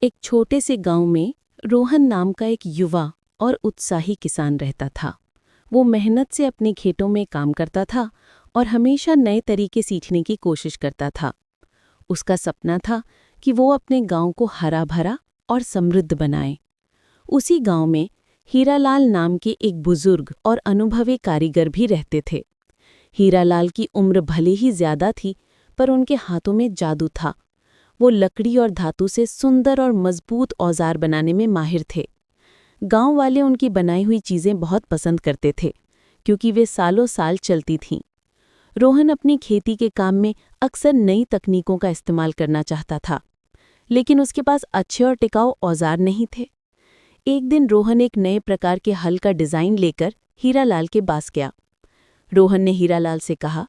एक छोटे से गांव में रोहन नाम का एक युवा और उत्साही किसान रहता था। वो मेहनत से अपने खेतों में काम करता था और हमेशा नए तरीके सीखने की कोशिश करता था। उसका सपना था कि वो अपने गांव को हरा भरा और समृद्ध बनाए। उसी गांव में हीरालाल नाम के एक बुजुर्ग और अनुभवी कारीगर भी रहते थे। हीरालाल की उम्र भले ही ज्यादा थी, पर उनके हाथों में जादू था। वो लकड़ी और धातु से सुंदर और मजबूत औजार बनाने में माहिर थे। गांव वाले उनकी बनाई हुई चीजें बहुत पसंद करते थे, क्योंकि वे सालों साल चलती थीं। रोहन अपनी खेती के काम में अक्सर नई तकनीकों का इस्तेमाल करना चाहता था, लेकिन उसके पास अच्छे और टिकाऊ औजार नहीं थे। एक दिन रोहन एक नए प्रकार के हल का डिजाइन लेकर हीरालाल के पास गया। रोहन ने हीरालाल से कहा,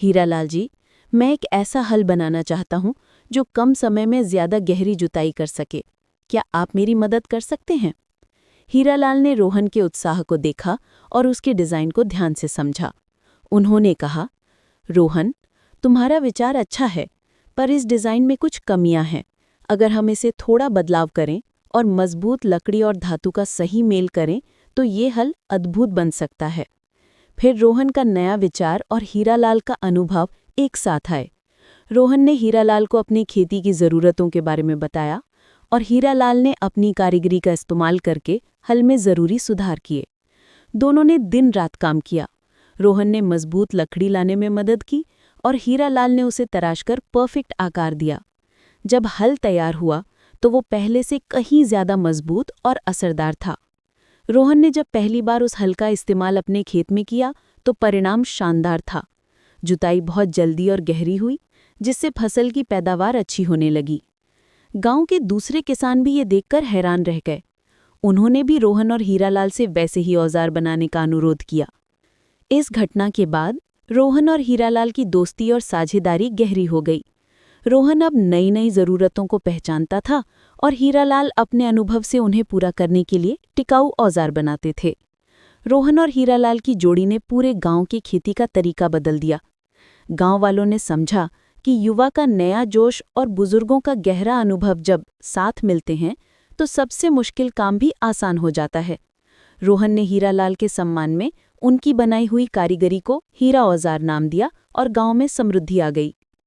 हीरालाल जी, मैं एक ऐसा हल बनाना चाहता हूं जो कम समय में ज्यादा गहरी जुताई कर सके। क्या आप मेरी मदद कर सकते हैं? हीरालाल ने रोहन के उत्साह को देखा और उसके डिजाइन को ध्यान से समझा। उन्होंने कहा, रोहन, तुम्हारा विचार अच्छा है, पर इस डिजाइन में कुछ कमियां हैं। अगर हम इसे थोड़ा बदलाव करें और मजबूत लकड़ी और धातु का सही मेल करें तो ये हल अद्भुत बन सकता है। फिर रोहन का नया विचार और हीरालाल का अनुभव एक साथ आए। रोहन ने हीरालाल को अपनी खेती की ज़रूरतों के बारे में बताया और हीरालाल ने अपनी कारीगरी का इस्तेमाल करके हल में ज़रूरी सुधार किए। दोनों ने दिन रात काम किया। रोहन ने मजबूत लकड़ी लाने में मदद की और हीरालाल ने उसे तराशकर परफेक्ट आकार दिया। जब हल तैयार हुआ तो वो पहले से कहीं ज़्यादा मजबूत और असरदार था। रोहन ने जब पहली बार उस हल का इस्तेमाल अपने खेत में किया तो परिणाम शानदार था। जुताई बहुत जल्दी और गहरी हुई, जिससे फसल की पैदावार अच्छी होने लगी। गांव के दूसरे किसान भी ये देखकर हैरान रह गए। उन्होंने भी रोहन और हीरालाल से वैसे ही औजार बनाने का अनुरोध किया। इस घटना के बाद रोहन और हीरालाल की दोस्ती और साझेदारी गहरी हो गई। रोहन अब नई नई ज़रूरतों को पहचानता था और हीरालाल अपने अनुभव से उन्हें पूरा करने के लिए टिकाऊ औजार बनाते थे। रोहन और हीरालाल की जोड़ी ने पूरे गांव की खेती का तरीका बदल दिया। गांव वालों ने समझा कि युवा का नया जोश और बुजुर्गों का गहरा अनुभव जब साथ मिलते हैं तो सबसे मुश्किल काम भी आसान हो जाता है। रोहन ने हीरालाल के सम्मान में उनकी बनाई हुई कारीगरी को हीरा औजार नाम दिया और गांव में समृद्धि आ गई।